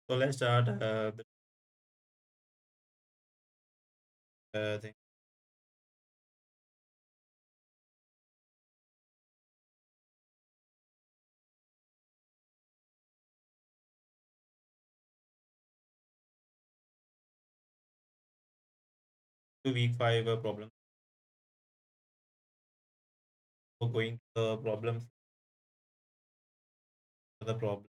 So let's start the thing. To week five problems. So going to the problems, the problems.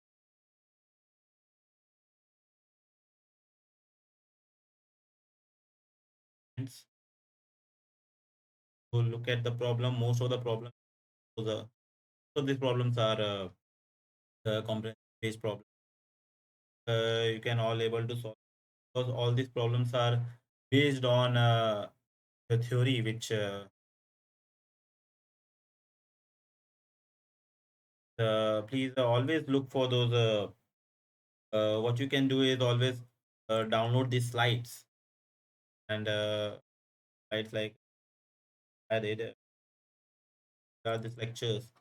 So look at the problem. Most of the problems. So these problems are the comprehensive based problems. You can all able to solve because all these problems are based on the theory which please always look for those what you can do is always download these slides and slides like added these lectures.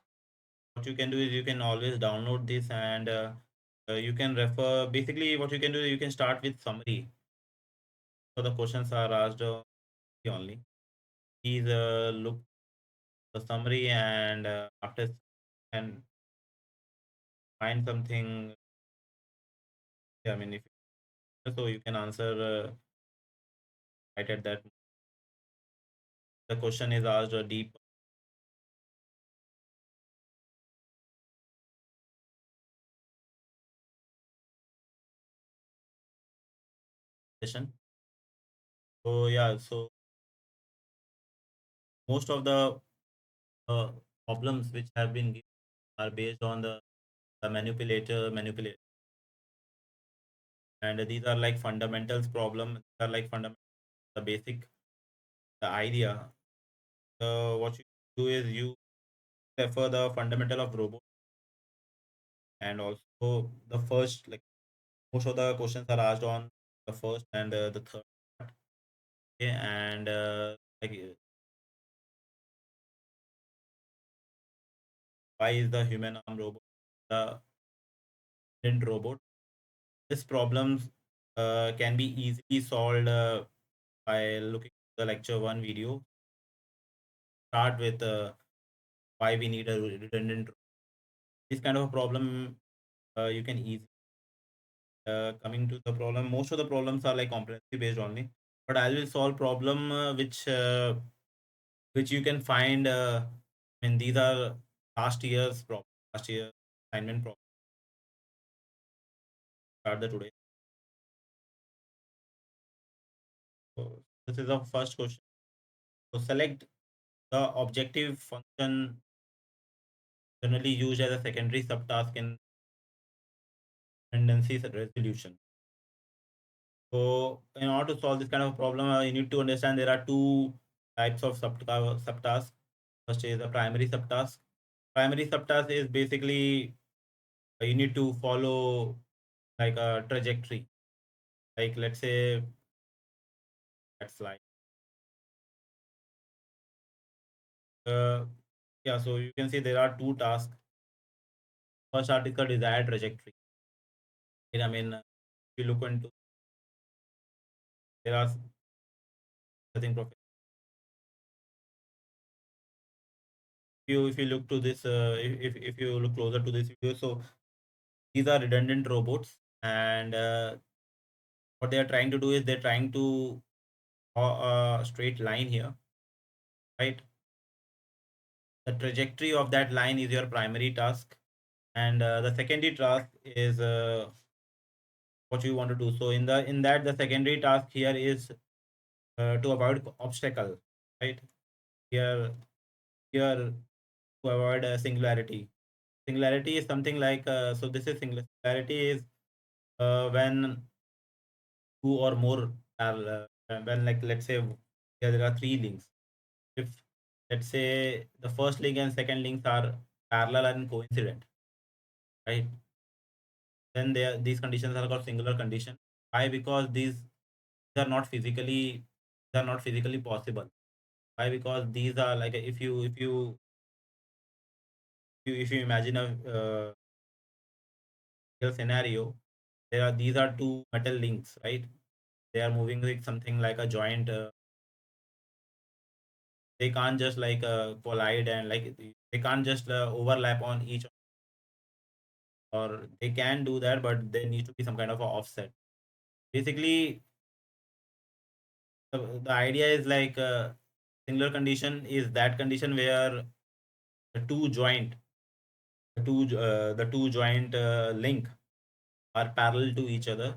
What you can do is you can always download this and you can refer. Basically what you can do is you can start with summary. So the questions are asked only. Please look the summary and after and find something. I mean, if so, you can answer right at that. The question is asked a deep session. So yeah, so most of the uh, problems which have been given are based on the manipulator, and these are like fundamentals problem. These are like fundamental, the basic, the idea. What you do is you refer the fundamental of robot, and also the first like most of the questions are asked on the first and the third part. Okay, and like why is the human arm robot the didn't robot? This problems can be easily solved by looking at the lecture one video. Start with why we need a redundant. This kind of a problem you can easily coming to the problem. Most of the problems are like competency based only, but I will solve problem which you can find. I mean, these are last year's problem, last year assignment problem. Start the today. So this is the first question. So select the objective function generally used as a secondary subtask in dependency resolution. So in order to solve this kind of problem, you need to understand there are two types of subtasks. First is the primary subtask. Primary subtask is basically you need to follow like a trajectory. Like let's say that slide. Uh, yeah, so you can see there are two tasks. First part is the desired trajectory. I mean, if you look into there are I think if you look to this if you look closer to this video, so these are redundant robots, and what they are trying to do is they're trying to draw a straight line here, right? The trajectory of that line is your primary task, and the secondary task is what you want to do. So in that the secondary task here is to avoid obstacle, right? Here here to avoid a singularity. Singularity is something like so this is singularity is when two or more are when like let's say there are three links. If let's say the first link and second links are parallel and coincident, right? Then these conditions are called singular condition. Why? Because these are not physically they are not physically possible. Why? Because these are like if you imagine a real scenario, these are two metal links, right? They are moving like something like a joint. They can't just like collide and like they can't just overlap on each, or they can do that, but there needs to be some kind of a offset. Basically, the idea is like singular condition is that condition where the two joint, the two joint link are parallel to each other.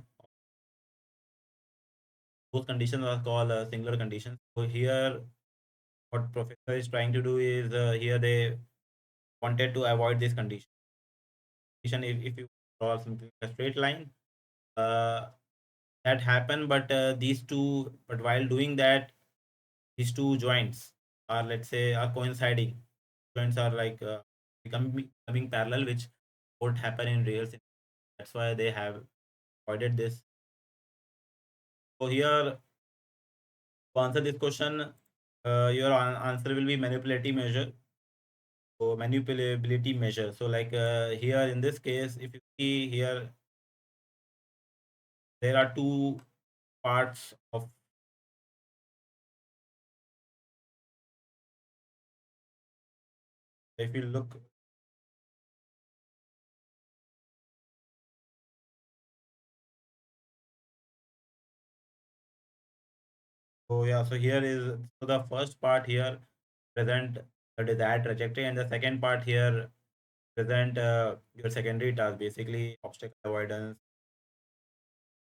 Those conditions are called singular conditions. So here, what professor is trying to do is here they wanted to avoid this condition. If you draw something a straight line, uh, that happen, but these two, but while doing that, these two joints are, let's say, are coinciding. Joints are like becoming parallel, which won't happen in real scenario. That's why they have avoided this. So here, to answer this question, your answer will be manipulative measure. So manipulability measure. So like here in this case, if you see here, there are two parts of. If you look, so yeah, so here is, so the first part here present the desired trajectory, and the second part here present your secondary task, basically obstacle avoidance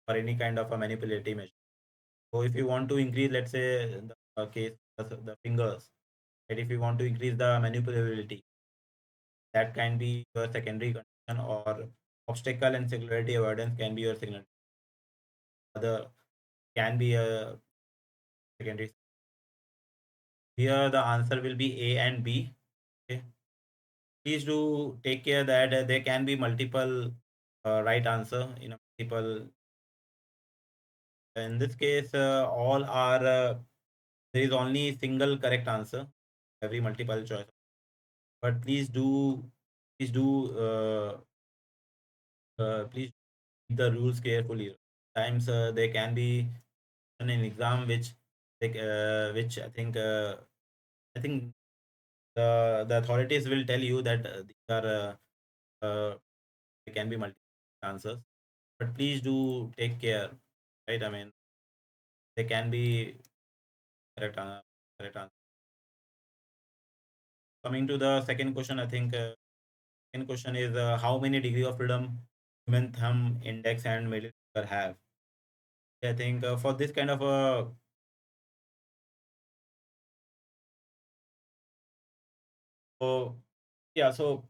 or any kind of a manipulative measure. So if you want to increase, let's say the case the fingers, right? If you want to increase the manipulability, that can be your secondary condition, or obstacle and singularity avoidance can be your signal. Other can be a secondary. Here the answer will be A and B. Okay. Please do take care that there can be multiple right answer in a multiple. In this case, all are there is only single correct answer every multiple choice. But please read the rules carefully. Times there can be an exam which which I think the authorities will tell you that these are there can be multiple answers, but please do take care, right? I mean, they can be correct, correct answer. Coming to the second question, I think second question is how many degree of freedom human thumb, index, and middle finger have? I think for this kind of a, so yeah, so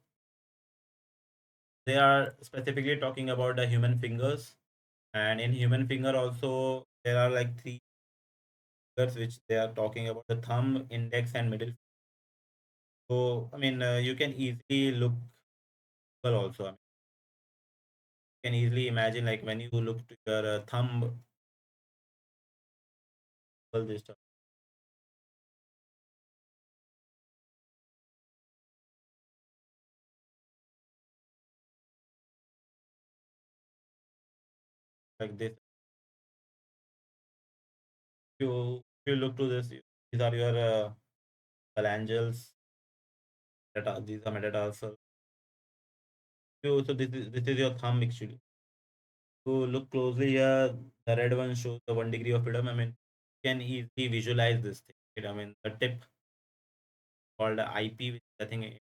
they are specifically talking about the human fingers, and in human finger also there are like three fingers which they are talking about: the thumb, index, and middle. So I mean, you can easily look also. I mean, you can easily imagine like when you look to your thumb, all this stuff like this. If you look to this, these are your phalanges. These are metatarsal. So this is your thumb actually. So look closely here. The red one shows the 1 degree of freedom. I mean, you can easily visualize this thing. Right? I mean, the tip called IP, which I think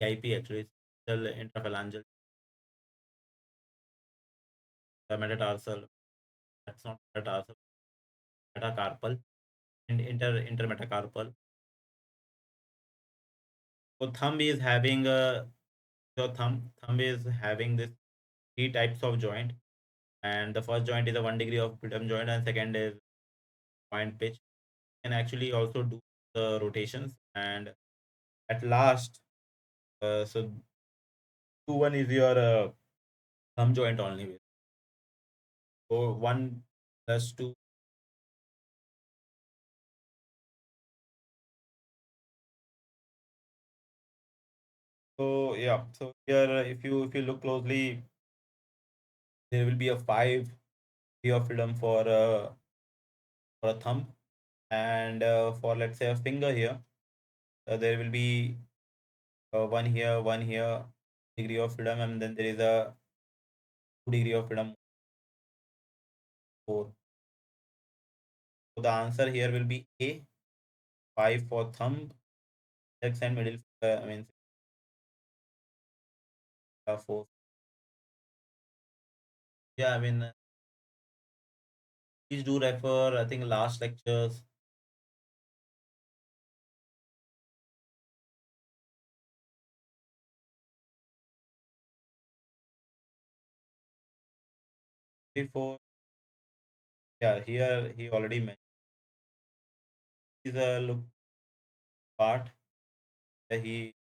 IP actually is still interphalangeal, the metatarsal. That's not metatarsal, metacarpal and intermetacarpal. So thumb is having this three types of joint, and the first joint is a 1 degree of freedom joint, and second is point pitch. Can actually also do the rotations, and at last, so 2-1 is your thumb joint only. So 1 plus 2. So yeah, so here if you look closely, There will be a 5 degree of freedom for a thumb, and for let's say a finger here, there will be one here degree of freedom, and then there is a 2 degree of freedom 4. So the answer here will be A, 5 for thumb, index and middle finger. I mean 4. Yeah, I mean please do refer. I think last lectures before. Yeah, here he already mentioned is a look part that he.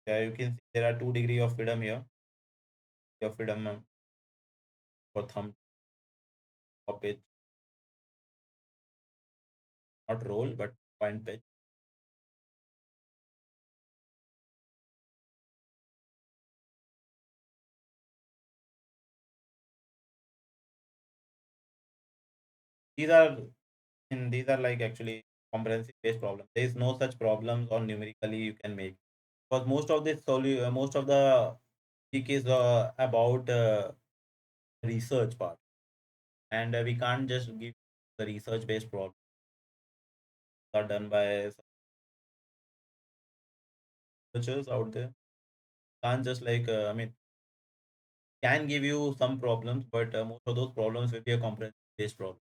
Yeah, you can see there are 2 degree of freedom here. Of freedom for thumb top edge, not roll but point pitch. These are these are like actually comprehensive based problems. There is no such problems or numerically you can make, because most of the week is about research part, and we can't just give the research based problems are done by researchers out there. Can't just like I mean can give you some problems, but most of those problems will be a comprehensive based problem.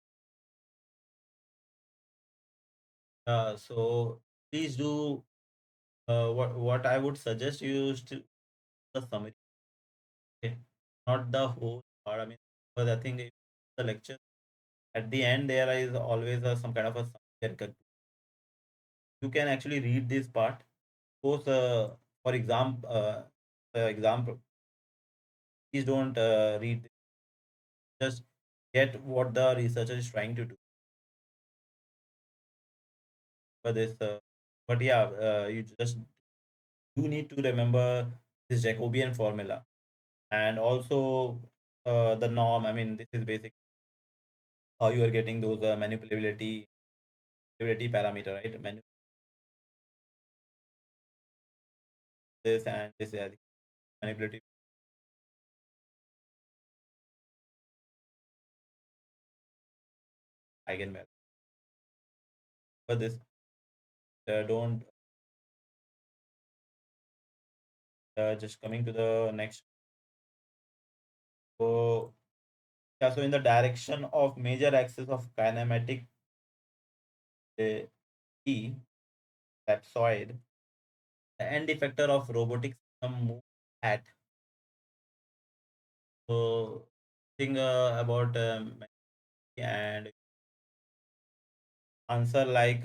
So please do what I would suggest you still the summary, okay? Not the whole part. I mean, because I think if the lecture at the end there is always some kind of a summary. You can actually read this part. Suppose, for example, please don't read. Just get what the researcher is trying to do for this. But yeah, you just you need to remember this Jacobian formula, and also the norm. I mean, this is basic how you are getting those manipulability parameter, right? This and this manipulative eigenvalue. But this don't just coming to the next. So yeah, so in the direction of major axis of kinematic uh, E ellipsoid, the end effector of robotics move at. So think about and answer like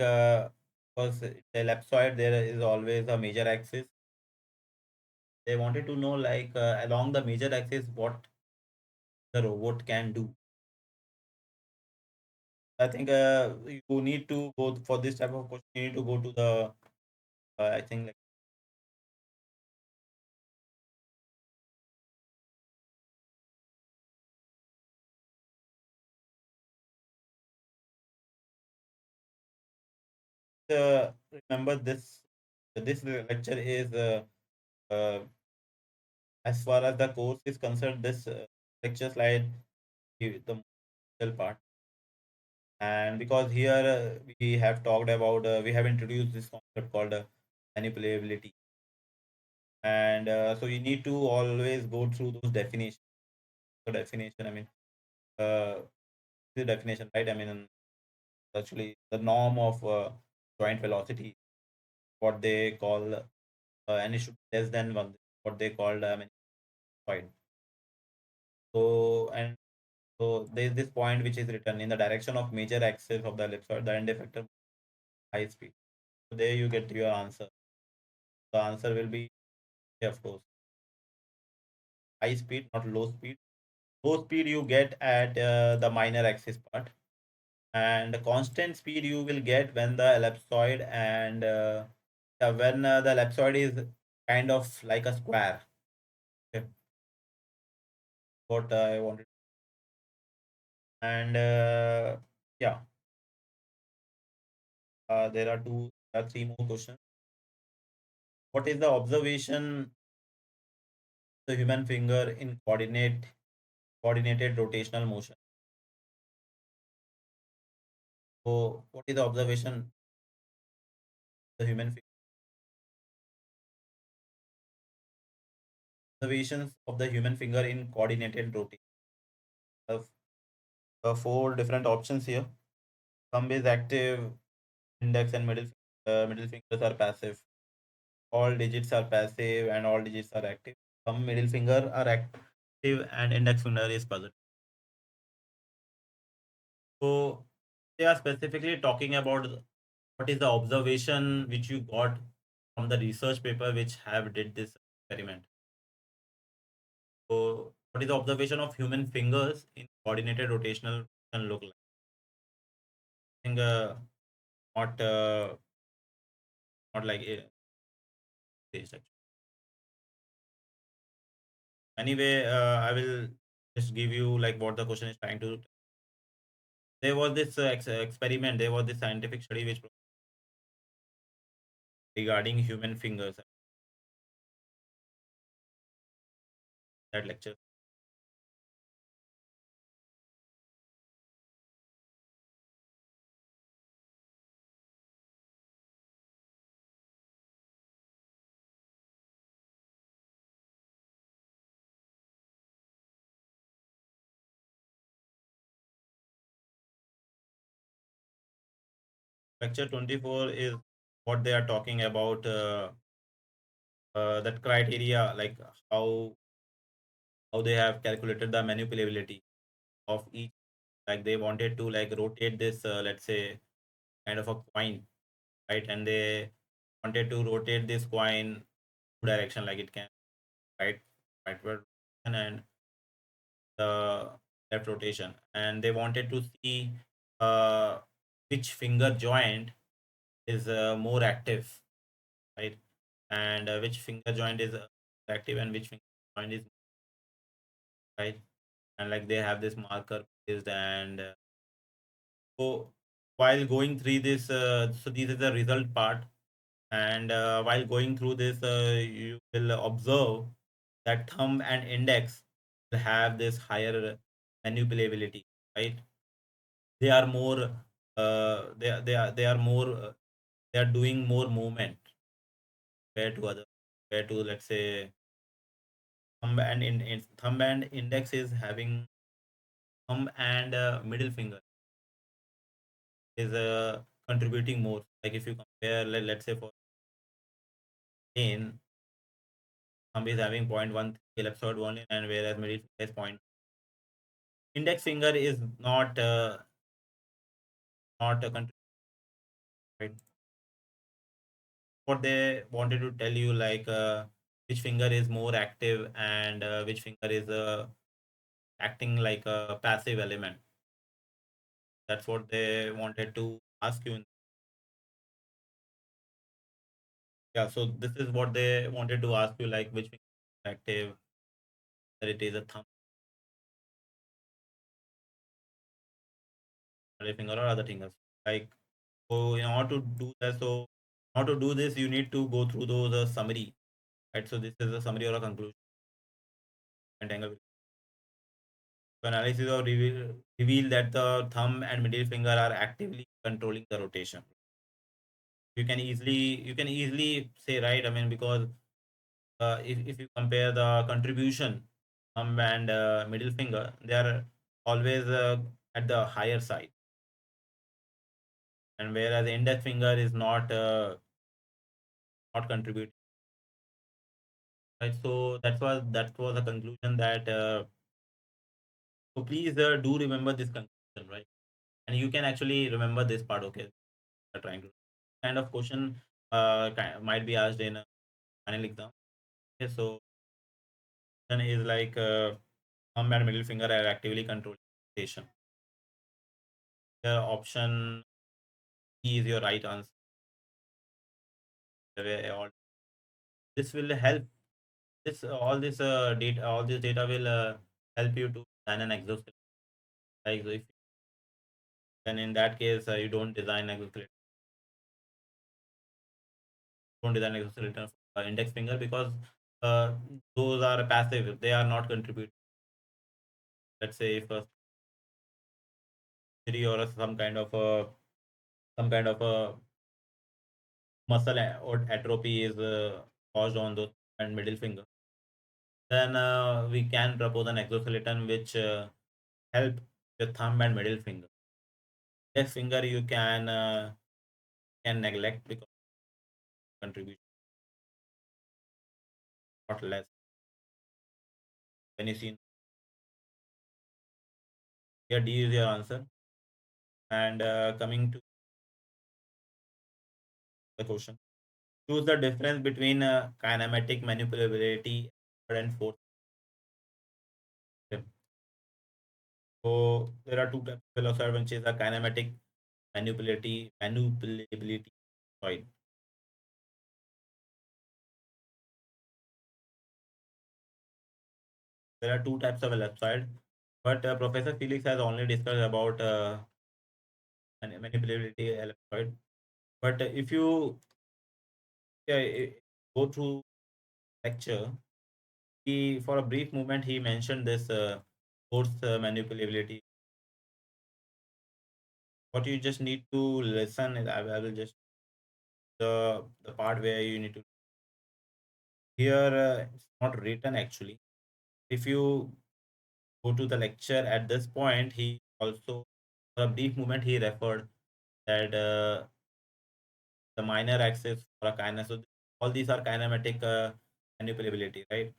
because the ellipsoid there is always a major axis. They wanted to know like along the major axis what the robot can do. I think you need to go for this type of question. You need to go to the I think like remember this lecture is uh, as far as the course is concerned. This lecture slide the middle part, and because here we have talked about we have introduced this concept called manipulability, and so you need to always go through those definitions. So definition, I mean, uh, the definition, right? I mean, actually the norm of joint velocity, what they call, and it should be less than one, what they called, I mean, point. So and so there is this point which is written in the direction of major axis of the ellipsoid, the end effector high speed. So there you get your answer. The answer will be, yeah, of course, high speed, not low speed. Low speed you get at the minor axis part, and the constant speed you will get when the ellipsoid and when the ellipsoid is kind of like a square. Okay, what I wanted. And yeah, there are three more questions. What is the observation the human finger in coordinated rotational motion? So, what is the the human fi- observations of the human finger in coordinated rotation? Uh, four different options here. Thumb is active, index and middle fingers are passive. All digits are passive and all digits are active. Thumb, middle finger are active and index finger is positive. So they are specifically talking about what is the observation which you got from the research paper which have did this experiment. So what is the observation of human fingers in coordinated rotational motion look like? I think not not like stage actually. Anyway, I will just give you like what the question is trying to. There was this experiment. There was this scientific study which regarding human fingers. That lecture. Lecture 24 is what they are talking about. That criteria, like how how they have calculated the manipulability of each. Like they wanted to like rotate this, let's say, kind of a coin, right? And they wanted to rotate this coin two direction, like it can right, rightward and the left rotation, and they wanted to see uh, which finger joint is more active, right? And which finger joint is active and which finger joint is right. And like they have this marker based and so while going through this, so this is the result part. And while going through this, you will observe that thumb and index will have this higher manipulability, right? They are more, they are more, they are doing more movement compared to let's say thumb and index is having thumb and middle finger is contributing more. Like if you compare, let's say for pain, thumb is having 0.13 ellipsoid only, and whereas middle finger is point. Index finger is not a contributing. Right? What they wanted to tell you, like which finger is more active and which finger is acting like a passive element. That's what they wanted to ask you. Yeah, so this is what they wanted to ask you, like which finger is active, whether it is a thumb, middle finger, or other fingers. Like so, in order to do that, so in order to do this, you need to go through those summary, right? So this is a summary or a conclusion. And analysis or reveal that the thumb and middle finger are actively controlling the rotation. You can easily say, right? I mean, because if you compare the contribution thumb and middle finger, they are always at the higher side, and whereas the index finger is not contributing. Right, so that was a conclusion that so please do remember this conclusion, right? And you can actually remember this part. Okay, are trying to kind of question might be asked in a final exam. Okay, so then is like thumb and middle finger are actively controlling station. The option E is your right answer. All this will help. This all this data will help you to design an exoskeleton. Like so if then in that case you don't design exoskeleton for index finger because uh, those are passive. They are not contributing. Let's say if a injury or some kind of a or atrophy is caused on those and middle finger, then we can propose an exoskeleton which help your thumb and middle finger. Index finger you can neglect because contribution not less when you see here D is your answer. And coming to the question, choose the difference between kinematic manipulability and force. System. So there are two types of velocity, which is a kinematic manipulability. Sorry, there are two types of ellipsoid, but Professor Felix has only discussed about manipulability ellipsoid. But if you go through lecture, he for a brief moment he mentioned this force manipulability. What you just need to listen is I will just the part where you need to here it's not written actually. If you go to the lecture at this point, he also for a brief moment he referred that the minor axis for a kinetics. So all these are kinematic manipulability, right?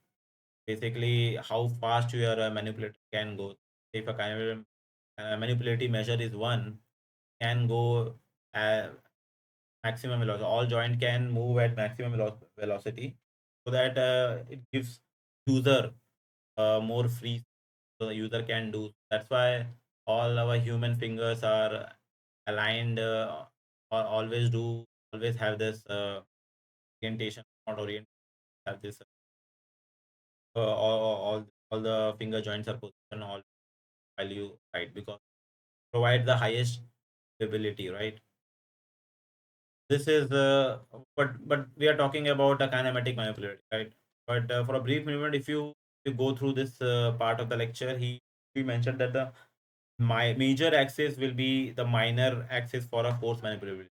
Basically, how fast your manipulator can go. If a manipulative measure is one, can go uh, maximum velocity. All joint can move at maximum velocity, so that it gives user more free, so the user can do. That's why all our human fingers are aligned, or always have this orientation, not orient have this all the finger joints are positioned all value right because provide the highest stability, right? This is but we are talking about a kinematic manipulator, right? But for a brief moment, if you go through this part of the lecture, he mentioned that the my major axis will be the minor axis for a force manipulability.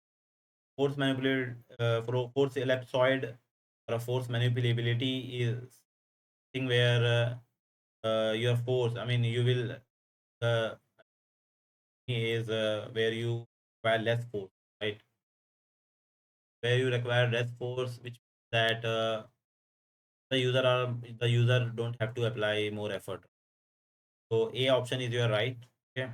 For force ellipsoid or a force manipulability is thing where your force. I mean, you will uh, is where you require less force, right? Where you require less force, which means that the user don't have to apply more effort. So A option is your right. Okay.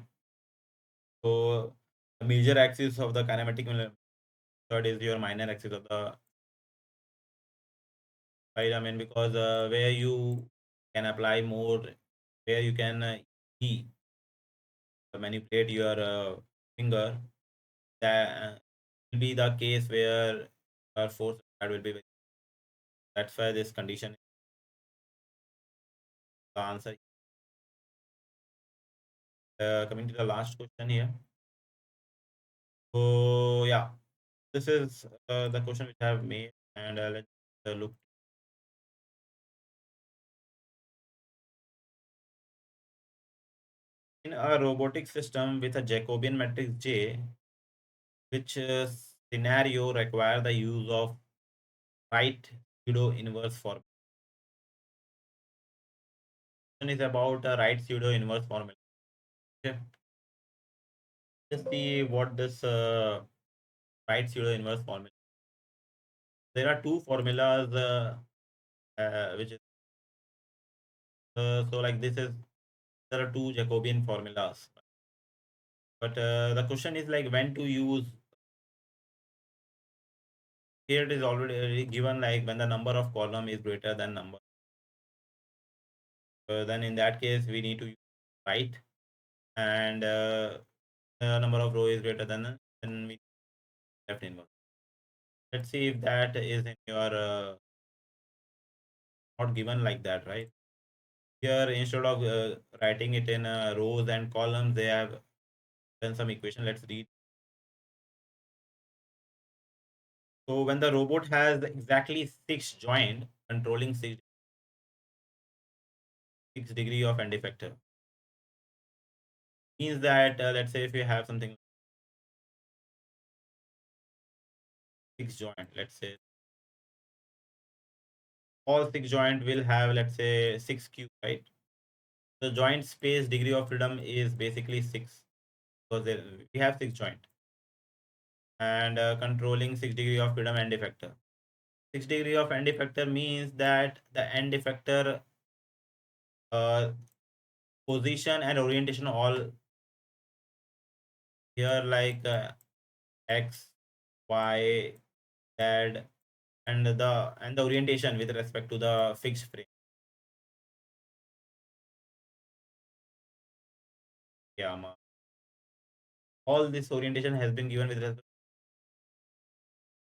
So the major axis of the kinematic method is your minor axis of the right. I mean because where you can apply more, where you can e manipulate your finger, that will be the case where our force that will be very. That's why this condition is the answer. Coming to the last question here. So yeah, this is the question which I have made, and let's look in a robotic system with a Jacobian matrix J, which scenario require the use of right pseudo inverse formula. Question is about a right pseudo inverse formula. Okay, let's see what this right pseudo inverse formula. There are two formulas, which is so like this is there are two Jacobian formulas, but the question is like when to use. Here it is already given like when the number of column is greater than number. Then in that case we need to use right, and the number of row is greater than then we left inverse. Let's see if that is in your not given like that, right? Here, instead of writing it in rows and columns, they have done some equation. Let's read. So when the robot has exactly six joint controlling six degree of end effector, means that let's say if you have something six joint, let's say all six joint will have, let's say, six cube, right? The joint space degree of freedom is basically six, because we have six joint, and controlling six degree of freedom end effector. Six degree of end effector means that the end effector uh, position and orientation all here, like x, y, z, and the orientation with respect to the fixed frame. Yeah, all this orientation has been given with respect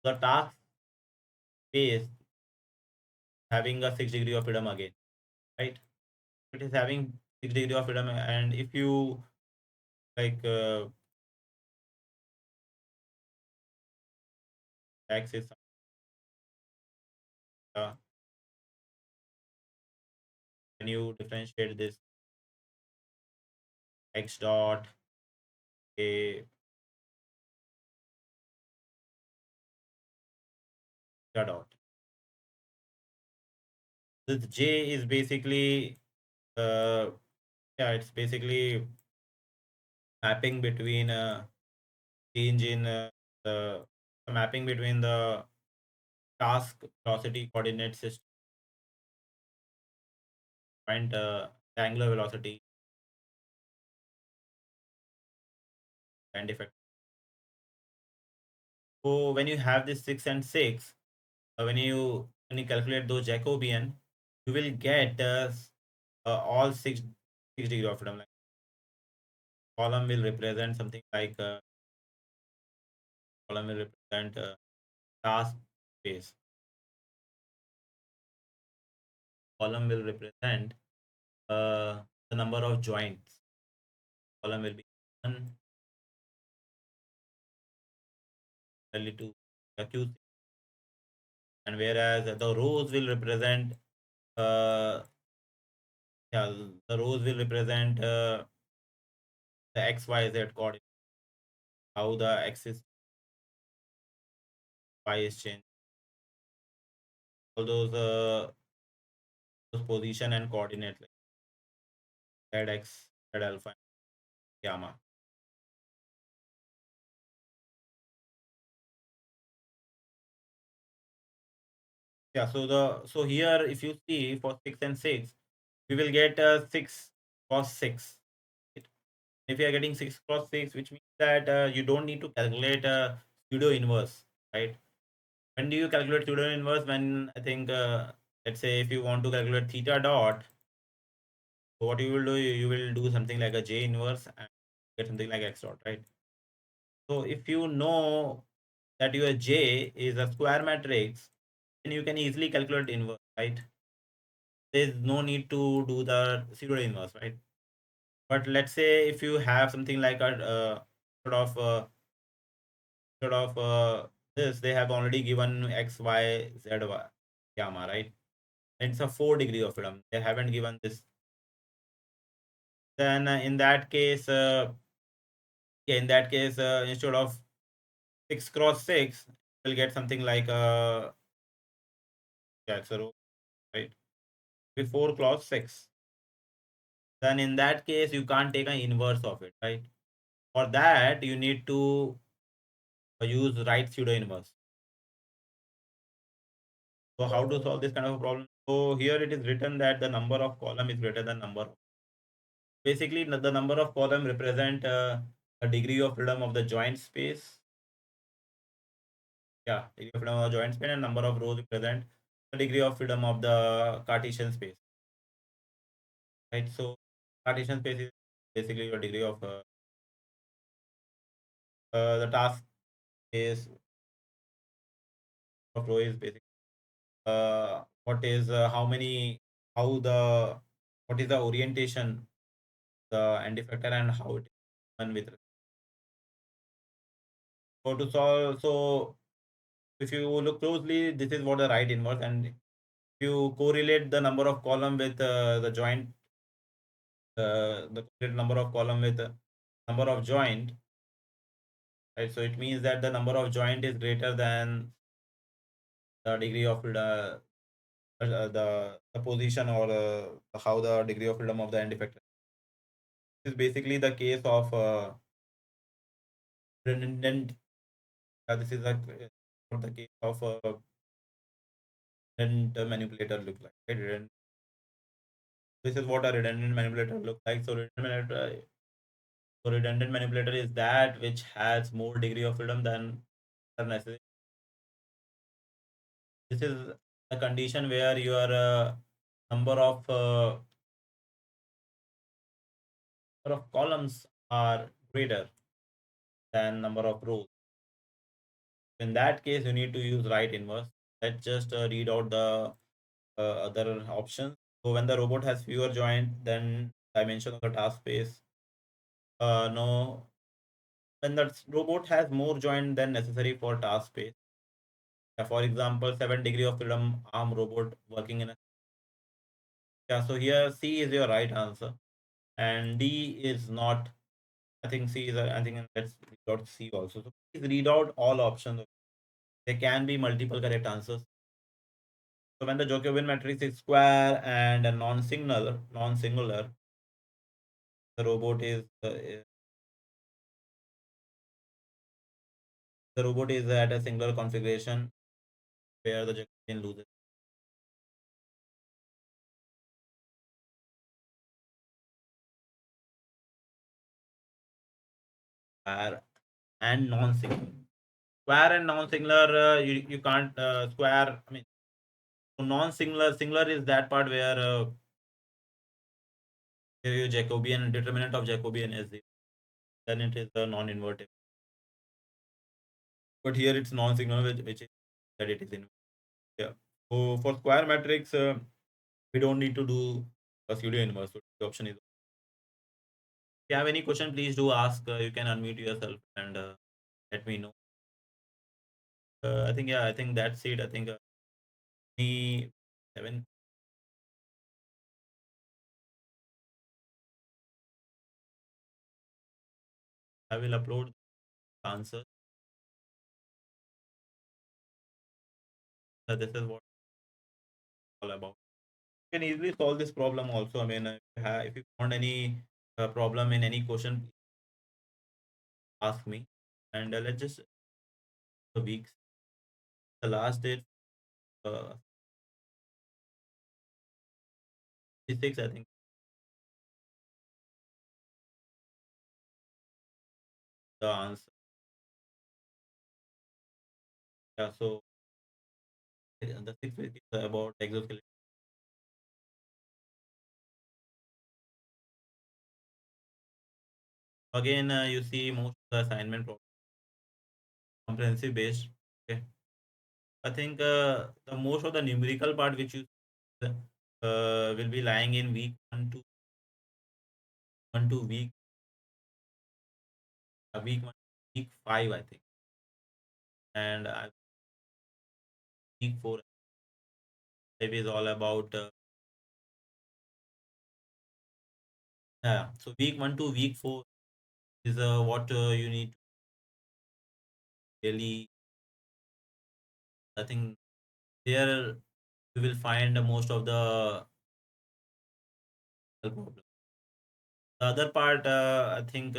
to the task space having a 6 degree of freedom again, right? It is having 6 degree of freedom, and if you like x is uh, when you differentiate this x dot a dot, this j is basically uh, yeah, it's basically mapping between change in the mapping between the task velocity coordinate system and angular velocity and effect. So when you have this 6 and 6, when you calculate those Jacobian, you will get all six degree of freedom. Like column will represent something like column will represent task space. Column will represent the number of joints. Column will be 1, value 2, accused, and whereas the rows will represent uh, yeah, the rows will represent the x y z coordinate, how the axis y is changed, all those position and coordinate like z x, z alpha, gamma. Yeah, so here if you see for 6 and 6, we will get 6 cross 6. Right? If you are getting 6 cross 6, which means that you don't need to calculate pseudo inverse, right? When do you calculate pseudo inverse? When I think let's say if you want to calculate theta dot, so what you will do, you will do something like a J inverse and get something like X dot, right? So if you know that your J is a square matrix, then you can easily calculate inverse, right? There's no need to do the pseudo inverse, right? But let's say if you have something like a sort of sort of this, they have already given X, Y, Z, Y, gamma, right? It's a 4 degree of freedom. They haven't given this. Then in that case, instead of 6 cross 6, we'll get something like yeah, it's a row, right? With 4 cross 6. Then in that case, you can't take an inverse of it, right? For that, you need to use right pseudo inverse. So how to solve this kind of a problem? So here it is written that the number of column is greater than number. Basically, the number of column represent a degree of freedom of the joint space. Yeah, degree of freedom of the joint space, and number of rows represent the degree of freedom of the Cartesian space. Right. So Cartesian space is basically your degree of the task space of row is basically what is how many how the what is the orientation the end effector and how it is done with. So to solve, so if you look closely, this is what the right inverse, and if you correlate the number of column with the joint, the correlate number of column with number of joint, right? So it means that the number of joint is greater than the degree of the position or how the degree of freedom of the end effector. This is basically the case of redundant. This is what the case of redundant manipulator look like. Right? This is what a redundant manipulator looks like. So redundant manipulator is that which has more degree of freedom than are necessary. This is a condition where your number of uh, number of columns are greater than number of rows. In that case, you need to use right inverse. Let's just read out the other options. So when the robot has fewer joints than dimension of the task space, no. When the robot has more joint than necessary for task space, for example, 7 degree of freedom arm robot working in a, yeah. So here C is your right answer, and D is not. I think C is. I think let's read out C also. So please read out all options. There can be multiple correct answers. So when the Jacobian matrix is square and a non-singular, the robot is at a singular configuration where the Jacobian loses square and non-singular. Square and non-singular, you can't square. I mean, so singular is that part where your Jacobian determinant of Jacobian is 0. Then it is the non-invertible. But here it's non-singular, which is that it is in. Yeah. So for square matrix, we don't need to do a pseudo inverse. So the option is. If you have any question, please do ask. You can unmute yourself and let me know. I think yeah, I think that's it. I think me 7. I will upload the answer. This is what it's all about. You can easily solve this problem also. I mean, if you found any problem in any question, ask me. And let's just the weeks. The last date, uh, 6, I think the answer. Yeah, so the 6th week is about exoskeleton. Again, you see most of the assignment comprehensive based. Okay. I think the most of the numerical part which you will be lying in week 1 to week 1, week 5, I think, and week 4 it is all about yeah. So week 1 to week 4 is what you need to really. I think there you will find most of the problem. The other part, I think,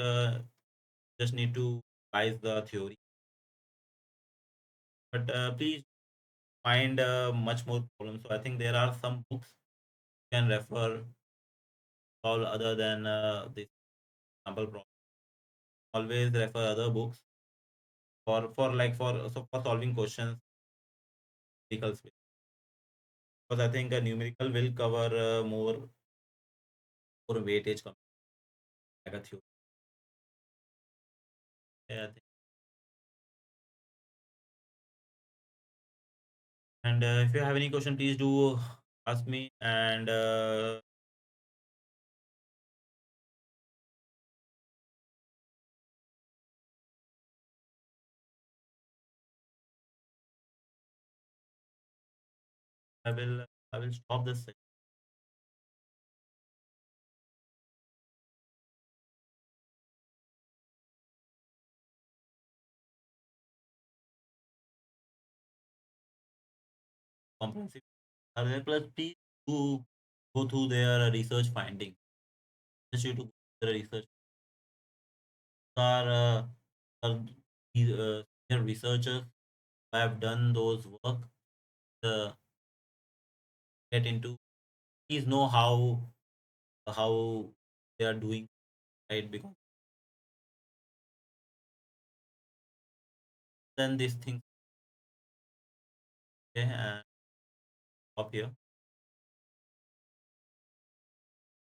just need to revise the theory. But please find much more problems. So I think there are some books you can refer all other than this sample problem. Always refer other books for solving questions numerical space. Because I think a numerical will cover more weightage like a theory. Yeah, I think And if you have any question, please do ask me. And I will stop this. Comprehensive. Plus, please do go through their research findings. Just you to go through the research. Are these senior researchers who have done those work. Uh, get into. Please know how they are doing, right, because then these things, okay, and stop here.